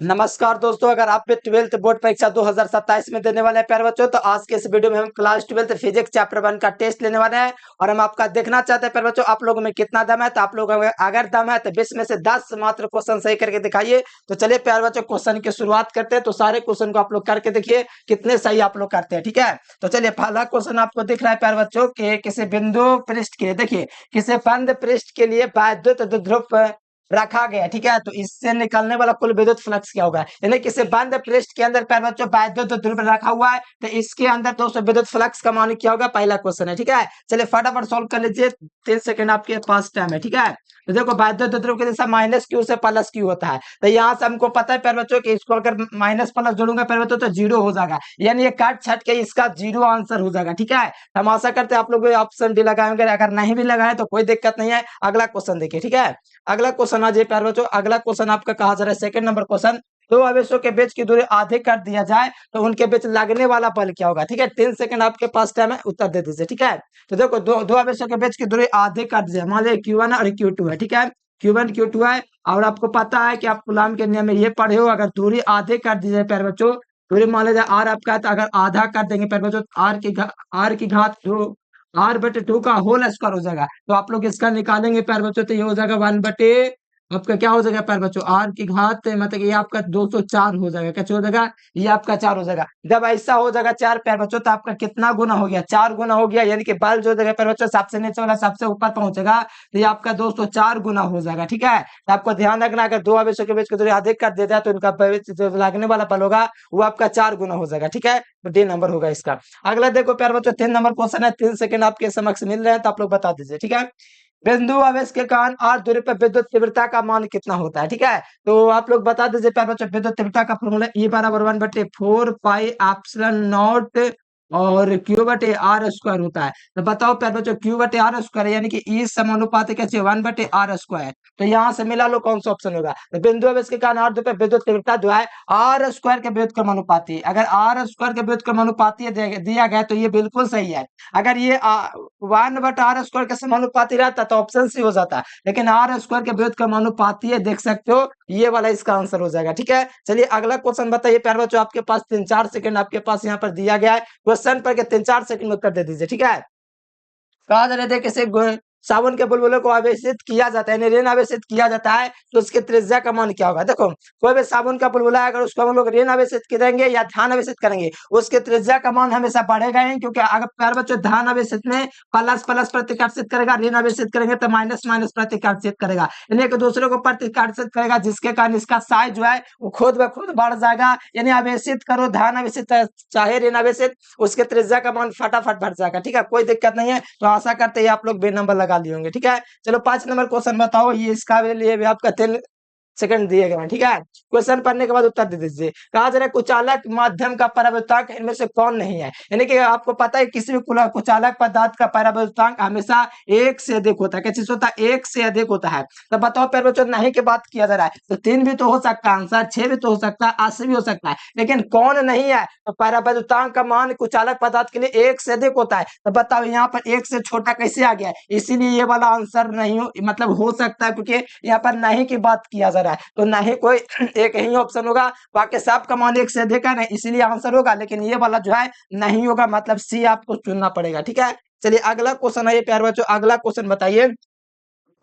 नमस्कार दोस्तों, अगर आप भी 12th बोर्ड परीक्षा 2027 में देने वाले हैं प्यारे बच्चों, तो आज के इस वीडियो में हम क्लास 12th फिजिक्स चैप्टर 1 का टेस्ट लेने वाले हैं। और हम आपका देखना चाहते हैं प्यारे बच्चों, आप लोगों में कितना दम है। तो आप लोगों में अगर दम है तो 20 में से 10 मात्र क्वेश्चन सही करके दिखाइए। तो चलिए प्यारे बच्चों, क्वेश्चन की शुरुआत करते हैं। तो सारे क्वेश्चन को आप लोग करके देखिए कितने सही आप लोग करते हैं। ठीक है, तो चलिए पहला क्वेश्चन आपको दिख रहा है प्यारे बच्चों कि किसी बिंदु पृष्ठ के लिए, देखिए किसी बंद पृष्ठ के लिए वैद्युत ध्रुव रखा गया। ठीक है, तो इससे निकलने वाला कुल विद्युत फ्लक्स क्या होगा। यानी किसी बंद पृष्ठ के अंदर प्यारे बच्चों वैद्युत ध्रुव रखा हुआ है, तो इसके अंदर दोस्तों विद्युत फ्लक्स का मान क्या होगा। पहला क्वेश्चन है। ठीक है, चलिए फटाफट सॉल्व कर लीजिए, 3 सेकंड आपके पास टाइम है। ठीक है, तो देखो वैद्युत ध्रुव के दिशा माइनस क्यू से प्लस क्यू होता है। तो यहाँ से हमको पता है प्यारे बच्चों कि इसको अगर माइनस प्लस जोड़ूंगा प्यारे बच्चों तो जीरो हो जाएगा, यानी ये काट छट के इसका जीरो आंसर हो जाएगा। ठीक है, हम आशा करते हैं आप लोग ऑप्शन डी लगाएंगे, अगर नहीं भी लगाए तो कोई दिक्कत नहीं है। अगला क्वेश्चन देखिए। ठीक है, अगला क्वेश्चन आज प्यारे बच्चों, अगला क्वेश्चन आपका कहा जा रहा है सेकंड नंबर क्वेश्चन, दो आवेशों के बीच की दूरी आधे कर दिया जाए तो उनके बीच लगने वाला बल क्या होगा। ठीक है, 3 सेकंड आपके पास टाइम है, उत्तर दे दीजिए। ठीक है, तो देखो दो आवेशों के बीच की दूरी आधे कर दिया, मान लीजिए Q1 और Q2 है। ठीक है, Q1 Q2 है, और आपको पता है कि आप कूलॉम के नियम में ये पढ़े हो, अगर दूरी आधे कर दी जाए प्यारे बच्चों, दूरी मान लीजिए आर आपका है, तो अगर आधा कर देंगे प्यारे बच्चों, आर की घात दो, R/2 का होल स्क्वायर हो जाएगा। तो आप लोग इसका निकालेंगे प्यारे बच्चों, तो ये हो जाएगा 1/, आपका क्या हो जाएगा प्यारे बच्चों, आर की घात मतलब ये आपका 204 हो जाएगा। क्या हो जाएगा, ये आपका 4 हो जाएगा। जब ऐसा हो जाएगा 4 प्यारे बच्चों, तो आपका कितना गुना हो गया, 4 गुना हो गया, यानी कि बल जो जगह प्यारे बच्चों सबसे नीचे वाला सबसे ऊपर पहुंचेगा, तो ये आपका 204 गुना हो जाएगा। ठीक है, तो आपको ध्यान रखना, अगर दो आवेशों के बीच की दूरी अधिक कर दिया जाए तो इनका जो लगने वाला बल होगा वो आपका 4 गुना हो जाएगा। ठीक है, तो डी नंबर होगा इसका। अगला देखो प्यारे बच्चों, 3 नंबर क्वेश्चन है, 3 सेकंड आपके समक्ष मिल रहे हैं, तो आप लोग बता दीजिए। ठीक है, बिंदु आवेश के कारण r दूरी पर विद्युत तीव्रता का मान कितना होता है। ठीक है, तो आप लोग बता दीजिए प्यारे बच्चों, विद्युत तीव्रता का फॉर्मूला E बराबर 1/4 पाई एप्सिलॉन नॉट और Q बटे आर स्क्वायर होता है। तो बताओ प्यारे बच्चों, Q बटे आर स्क्वायर यानी कि E समानुपाती कैसे 1/r स्क्वायर। तो यहाँ से मिला लो कौन सा ऑप्शन होगा। तो बिंदु आवेश के कारण r दूरी पर विद्युत तीव्रता जो है आर स्क्वायर के व्युत्क्रमानुपाती, अगर आर स्क्वायर के व्युत्क्रमानुपाती दिया गया तो ये बिल्कुल सही है। अगर ये 1/r स्क्वायर के समानुपाती रहता तो ऑप्शन सी हो जाता, लेकिन आर स्क्वायर के व्युत्क्रमानुपाती है, देख सकते हो, ये वाला इसका आंसर हो जाएगा। ठीक है, चलिए अगला क्वेश्चन बताइए प्यारे बच्चों, आपके पास 3-4 सेकंड आपके पास यहाँ पर दिया गया है, क्वेश्चन पर के 3-4 सेकंड में उत्तर दे दीजिए। ठीक है, कहा जा रहा था किसी साबुन के बुलबुले को आवेशित किया जाता है, यानी ऋण आवेशित किया जाता है, तो उसके त्रिज्या का मान क्या होगा। देखो कोई भी साबुन का बुलबुला है, अगर उसको हम लोग ऋण आवेशित करेंगे या ध्यान आवेशित करेंगे, उसके त्रिज्या का मान हमेशा बढ़ेगा ही, क्योंकि अगर प्यारे बच्चों ध्यान आवेशित में प्लस प्लस प्रतिकर्षित करेगा, ऋण आवेशित करेंगे तो माइनस माइनस प्रतिकर्षित करेगा, यानी एक दूसरे को प्रतिकर्षित करेगा, जिसके कारण इसका साइज जो है वो खुद ब खुद बढ़ जाएगा। यानी आवेशित करो ध्यान आवेशित चाहे ऋण आवेशित, उसके त्रिज्या का मान फटाफट बढ़ जाएगा। ठीक है, कोई दिक्कत नहीं है। तो आशा करते हैं आप लोग बे नंबर लगा लिए होंगे। ठीक है, चलो 5 नंबर क्वेश्चन बताओ, ये इसका लिए भी आपका 3 सेकंड दिए गए हैं। ठीक है, क्वेश्चन पढ़ने के बाद उत्तर दे दीजिए। कहा जा रहा है कुचालक माध्यम का परावर्तक इनमें से कौन नहीं है। यानी कि आपको पता है किसी भी कुचालक पदार्थ का परावर्तक हमेशा 1 से अधिक होता है। क्या चीज होता है, 1 से अधिक होता है। तो बताओ प्यारे बच्चों, नहीं की बात किया जा रहा है तो 3 भी तो हो सकता है आंसर, 6 भी तो हो सकता है, 80 भी हो सकता है, लेकिन कौन नहीं है। तो परावर्तक का मान कुचालक पदार्थ के लिए 1 से अधिक होता है। तो बताओ यहाँ पर 1 से छोटा कैसे आ गया, इसीलिए ये वाला आंसर नहीं मतलब हो सकता है, क्योंकि यहाँ पर नहीं की बात किया जा रहा है, तो नहीं कोई एक ही ऑप्शन होगा, बाकी सब का मान 1 से अधिक है ना, इसीलिए आंसर होगा, लेकिन ये वाला जो है नहीं होगा, मतलब सी आपको चुनना पड़ेगा। ठीक है, चलिए अगला क्वेश्चन है प्यारे बच्चों, अगला क्वेश्चन बताइए,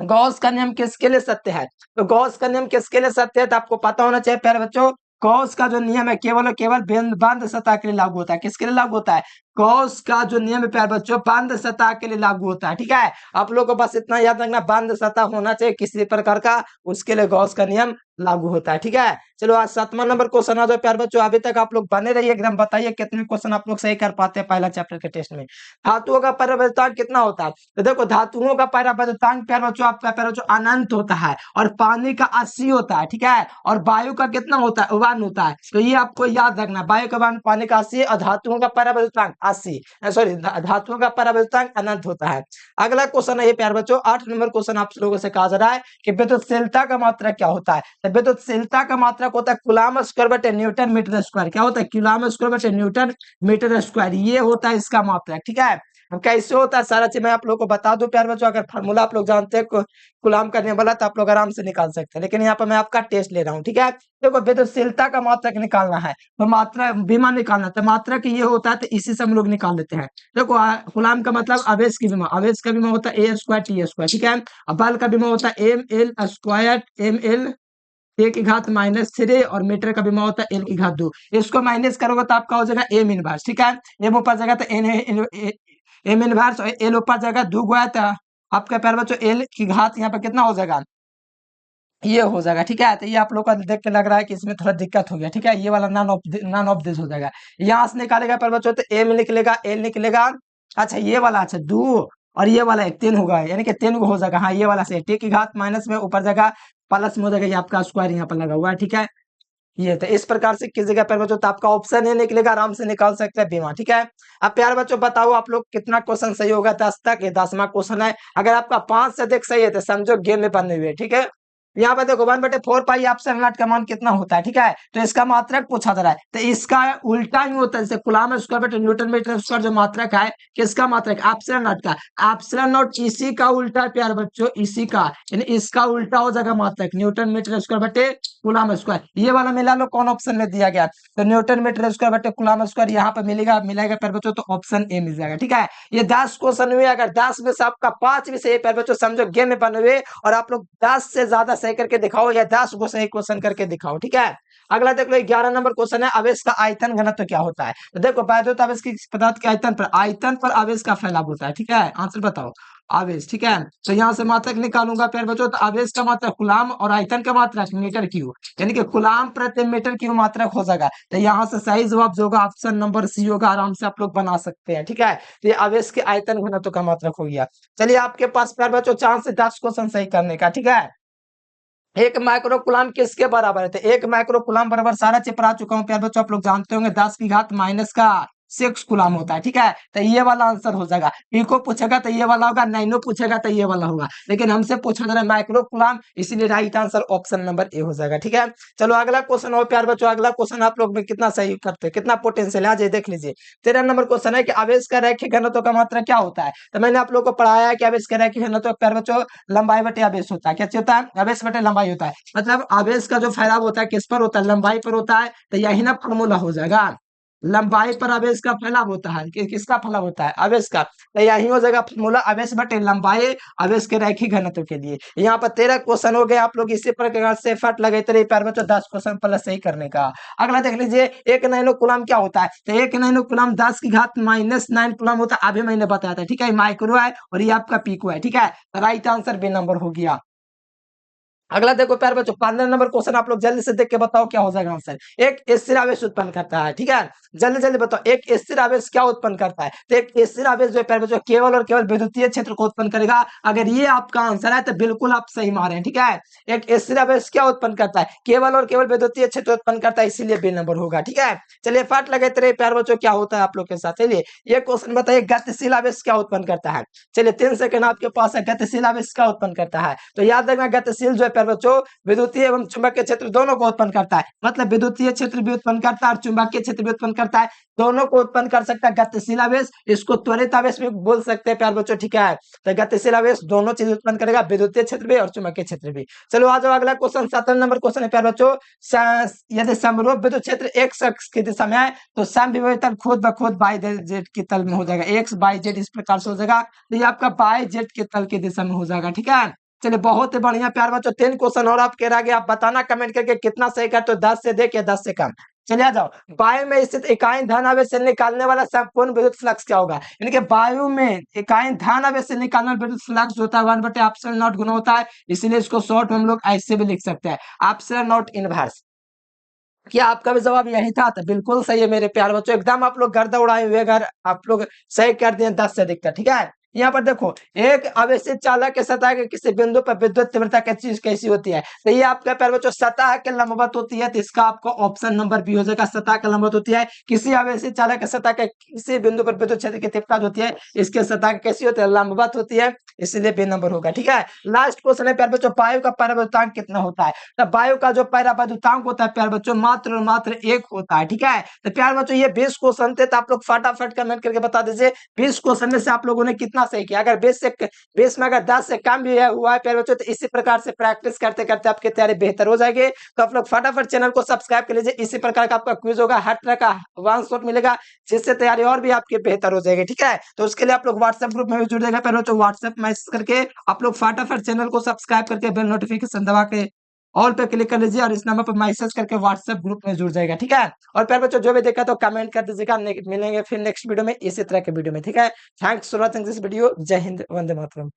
गॉस का नियम किसके लिए सत्य है। तो गॉस का नियम किसके लिए सत्य है, तो आपको पता होना चाहिए प्यारे बच्चों, गॉस का जो नियम है केवल और केवल बंद सतह के लिए लागू होता है। किसके लिए लागू होता है, गॉस का जो नियम है प्यारे बच्चों बंद सतह के लिए लागू होता है। ठीक है, आप लोगों को बस इतना याद रखना, बंद सतह होना चाहिए किसी प्रकार का, उसके लिए गॉस का नियम लागू होता है। ठीक है, चलो आज 7वां नंबर क्वेश्चन आ जाओ प्यारे बच्चों, अभी तक आप लोग बने रहिए, एकदम बताइए कितने क्वेश्चन आप लोग सही कर पाते हैं पहला चैप्टर के टेस्ट में। धातुओं का परावर्तक कितना होता है। तो देखो धातुओं का परावर्तक प्यारे बच्चों आपका प्यारे बच्चों अनंत होता है, और पानी का 80 होता है। ठीक है, और वायु का कितना होता है, 1 होता है। तो ये आपको याद रखना, वायु का 1, पानी का 80 और धातुओं का परावर्तक 80, सॉरी धातुओं का परावर्तक अनंत होता है। अगला क्वेश्चन है ये प्यारे बच्चों 8 नंबर क्वेश्चन आप लोगों से कहा जा रहा है कि विद्युतशीलता का मात्रा क्या होता है। तो विद्युतशीलता का मात्रा होता है कूलम स्क्वायर बटे न्यूटन मीटर स्क्वायर। क्या होता है, कूलम स्क्वायर बटे न्यूटन मीटर स्क्वायर, ये होता है इसका मात्रा। ठीक है, अब कैसे होता है सारा चीज मैं आप लोग को बता दूं प्यार बच्चों। अगर फार्मूला आप लोग जानते हैं कुलाम करने वाला तो आप लोग आराम से निकाल सकते हैं, लेकिन यहाँ पर मैं आपका टेस्ट ले रहा हूँ। ठीक है, देखो विद्युतशीलता का मात्रक निकालना है तो मात्रा विमा निकालना है, तो मात्रक ये होता है तो इसी से हम लोग निकाल लेते हैं। देखो गुलाम का मतलब आवेश की विमा, आवेश का विमा होता है ए स्क्वायर टी स्क्वायर। ठीक है, अब बल का विमा होता है M L square M L A की घात -3, और मीटर का विमा होता है एल की घात 2। इसको माइनस करोगे तो आपका हो जाएगा एम इनवर्स। ठीक है, एम ऊपर जाएगा तो एम इनवर्स, और एल ऊपर जाएगा 2 गुणा तो आपका प्यारे बच्चों एल की घात यहाँ पर कितना हो जाएगा, ये हो जाएगा। ठीक है, तो ये आप लोग का देख के लग रहा है कि इसमें थोड़ा दिक्कत हो गया। ठीक है, ये वाला नॉन ऑफ दिस हो जाएगा। यहाँ से निकालेगा प्यारे बच्चों तो एम निकलेगा, एल निकलेगा। अच्छा ये वाला, अच्छा 2 और ये वाला 1 3 होगा, यानी कि 3 हो जाएगा। हाँ ये वाला से टी की घात माइनस में ऊपर जाएगा प्लस में हो जाएगा, ये आपका स्क्वायर यहाँ पर लगा हुआ है। ठीक है, ये तो इस प्रकार से किस जगह पर बच्चों तो आपका ऑप्शन ए निकलेगा, आराम से निकाल सकते हैं बीमा। ठीक है, अब प्यारे बच्चों बताओ आप लोग कितना क्वेश्चन सही होगा 10 तक, ये 10वां क्वेश्चन है। अगर आपका 5 से अधिक सही है तो समझो गेम में बने हुए। ठीक है, यहाँ पे देखो 1/4 पाई एप्सिलॉन नॉट का मान कितना होता है। ठीक है, तो इसका मात्रक पूछा जा रहा है, तो इसका उल्टा ही होता है, जैसे कूलम स्क्वायर बटे न्यूटन मीटर स्क्वायर जो मात्रक है, किसका मात्रक, एप्सिलॉन नॉट का। एप्सिलॉन नॉट इसी का उल्टा है प्यारे बच्चों, इसी का, यानी इसका उल्टा हो जाएगा मात्रक, न्यूटन मीटर स्क्वायर बटे कूलम स्क्वायर। ये वाला मिला लो कौन ऑप्शन में दिया गया, तो न्यूटन मीटर स्क्वायर बटे कूलम स्क्वायर यहाँ पे मिलेगा प्यारे बच्चों, तो ऑप्शन ए मिल जाएगा। ठीक है, ये 10 क्वेश्चन हुए, अगर 10 में से आपका 5 भी सही प्यारे बच्चों समझो गेम में बने हुए, और आप लोग 10 से ज्यादा सही करके दिखाओ या 10 को सही क्वेश्चन करके दिखाओ। ठीक है, अगला देख लो 11 नंबर क्वेश्चन है, आवेश का आयतन घनत्व क्या होता है। तो देखो वैद्युत आवेश की पदार्थ के आयतन पर आवेश का फैलाव होता है। ठीक है, आंसर बताओ आवेश। ठीक है, तो यहाँ से मात्रक निकालूंगा प्यारे बच्चों, तो आवेश का मात्रक कूलम और आयतन का मात्रक मीटर क्यूब, यानी कि कूलम प्रति मीटर क्यूब मात्रक हो जाएगा। तो यहाँ से सही जवाब जो होगा ऑप्शन नंबर सी होगा, आराम से आप लोग बना सकते हैं। ठीक है, तो ये आवेश के आयतन घनत्व का मात्रक हो गया। चलिए आपके पास प्यारे बच्चों चांस है 10 क्वेश्चन सही करने का। ठीक है, एक माइक्रो कूलम किसके बराबर है, तो एक माइक्रो कूलम बराबर, सारा चीज पढ़ा चुका हूँ प्यारे बच्चों, आप लोग जानते होंगे 10 की घात माइनस का 6 कूलम होता है। ठीक है, तो ये वाला आंसर हो जाएगा। पिको पूछेगा तो ये वाला होगा, नैनो पूछेगा तो ये वाला होगा, लेकिन हमसे पूछा जा रहा है माइक्रो कूलम, इसीलिए right answer option number A हो जाएगा। ठीक है, चलो अगला क्वेश्चन हो प्यारे बच्चों, अगला क्वेश्चन आप लोग में कितना सही करते हैं, कितना पोटेंशियल है, आज ये देख लीजिए। 13 नंबर क्वेश्चन है कि आवेश का रैखिक घनत्व का मात्रा क्या होता है। तो मैंने आप लोग को पढ़ाया है कि आवेश का रैखिक घनत्व प्यारे बच्चों लंबाई बटे आवेश होता है। क्या होता है, आवेश बटे लंबाई होता है, मतलब आवेश का जो फैलाव होता है किस पर होता है, लंबाई पर होता है। तो यही ना फॉर्मूला हो जाएगा, लंबाई पर आवेश का फैलाव होता है, किसका फैलाव होता है, आवेश का। तो यही हो जाएगा फॉर्मूला, आवेश बटे लंबाई आवेश के रैखिक घनत्व के लिए। यहाँ पर 13 क्वेश्चन हो गए, आप लोग इसी प्रकार से एफर्ट लगाते रहिए प्यारे बच्चों 10 क्वेश्चन प्लस सही करने का। अगला देख लीजिए, एक नैनो कूलम क्या होता है, तो एक नैनो कूलम 10 की घात -9 कूलम होता है, अभी मैंने बताया था। ठीक है, माइक्रो है और ये आपका पीको है। ठीक है, राइट आंसर बी नंबर हो गया। अगला देखो प्यारे बच्चों 15 नंबर क्वेश्चन, आप लोग जल्दी से देख के बताओ क्या हो जाएगा आंसर। एक स्थिर आवेश उत्पन्न करता है। ठीक है, जल्दी जल्दी बताओ एक स्थिर आवेश क्या उत्पन्न करता है। तो एक स्थिर आवेश जो है प्यारे बच्चों केवल और केवल विद्युतीय क्षेत्र को उत्पन्न करेगा। अगर ये आपका आंसर है तो बिल्कुल आप सही मारे हैं। ठीक है, एक स्थिर आवेश क्या उत्पन्न करता है, केवल और केवल विद्युतीय क्षेत्र उत्पन्न करता है, इसीलिए बी नंबर होगा। ठीक है, चलिए फाट लगे तेरे प्यारे बच्चों क्या होता है आप लोग के साथ। चलिए ये क्वेश्चन बताइए गतिशील आवेश क्या उत्पन्न करता है। चलिए 3 सेकंड आपके पास है, गतिशील आवेश क्या उत्पन्न करता है। तो याद रखना गतिशील जो है प्यारे बच्चों विद्युतीय एवं चुंबकीय क्षेत्र दोनों को उत्पन्न करता है, मतलब विद्युतीय क्षेत्र भी उत्पन्न करता है और चुंबकीय क्षेत्र भी उत्पन्न करता है, दोनों को उत्पन्न कर सकता है गतिशील आवेश। इसको त्वरित आवेश भी बोल सकते हैं प्यारे बच्चों। ठीक है, तो गतिशील आवेश दोनों चीज उत्पन्न करेगा, विद्युतीय क्षेत्र भी और चुंबकीय क्षेत्र भी। चलो आ जाओ अगला क्वेश्चन 17 नंबर क्वेश्चन है प्यारे बच्चों, यदि समरूप विद्युत क्षेत्र एक अक्ष की दिशा में है तो समविभव खुद ब खुद बाई जेड के तल में हो जाएगा, एक्स बाई जेड इस प्रकार से हो जाएगा, तो ये आपका बाई जेड के तल की दिशा में हो जाएगा। ठीक है, चलिए बहुत ही बढ़िया प्यार बच्चों 3 क्वेश्चन और आपके रह गए, आप बताना कमेंट करके कितना सही करते हो, 10 से देख या 10 से कम। चलिए आ जाओ, वायु में स्थित इकाई धन आवेश से निकालने वाला संपूर्ण विद्युत फ्लक्स क्या होगा, यानी कि वायु में इकाई धन आवेश से निकालने वाला विद्युत फ्लक्स होता है 1/एप्सिलॉन नॉट गुना होता है, इसीलिए इसको शॉर्ट में हम लोग ऐसे भी लिख सकते हैं एप्सिलॉन नॉट इनवर्स। क्या आपका भी जवाब यही था, तो बिल्कुल सही है मेरे प्यार बच्चों, एकदम आप लोग गर्दा उड़ाए हुए, अगर आप लोग सही कर दिए 10 से अधिकतर। ठीक है, यहाँ पर देखो, एक आवेशित चालक के सतह के किसी बिंदु पर विद्युत तीव्रता कैसी होती है, तो ये आपका प्यारे बच्चों सतह के लंबवत होती है, तो इसका आपको ऑप्शन नंबर बी हो जाएगा, सतह के लंबवत होती है। किसी आवेशित चालक के सतह के किसी बिंदु पर विद्युत क्षेत्र की तीव्रता होती है, इसके सतह कैसी होती है, लंबवत होती है, इसलिए बी नंबर होगा। ठीक है, लास्ट क्वेश्चन है प्यारे बच्चों, वायु का परावर्तनांक कितना होता है, तो वायु का जो परावर्तनांक होता है प्यारे बच्चों मात्र और मात्र 1 होता है। ठीक है, तो प्यारे बच्चों ये 20 क्वेश्चन थे, तो आप लोग फटाफट कमेंट करके बता दीजिए 20 क्वेश्चन में से आप लोगों ने कितना सही किया। अगर 20 में अगर 10 से कम भी हुआ है प्यारे बच्चों, तो इसी प्रकार से प्रैक्टिस करते करते आपकी तैयारी बेहतर हो जाएगी। तो आप लोग फटाफट चैनल को सब्सक्राइब कर लीजिए, इसी प्रकार का आपका क्विज होगा, हर तरह का वन शॉट मिलेगा, जिससे तैयारी और भी आपकी बेहतर हो जाएगी। ठीक है, तो उसके लिए आप लोग व्हाट्सएप ग्रुप में भी जुड़ जाएगा प्यारे बच्चों, व्हाट्सएप मैसेज करके आप लोग फटाफट चैनल को सब्सक्राइब करके बेल नोटिफिकेशन दबा के ऑल पे क्लिक कर लीजिए और इस नंबर पर मैसेज करके व्हाट्सएप ग्रुप में जुड़ जाएगा। ठीक है, और प्यारे बच्चों जो भी देखा तो कमेंट कर दीजिएगा, मिलेंगे फिर नेक्स्ट वीडियो में इसी तरह के वीडियो में। ठीक है, thanks for watching this video, जय हिंद, वंदे मातरम।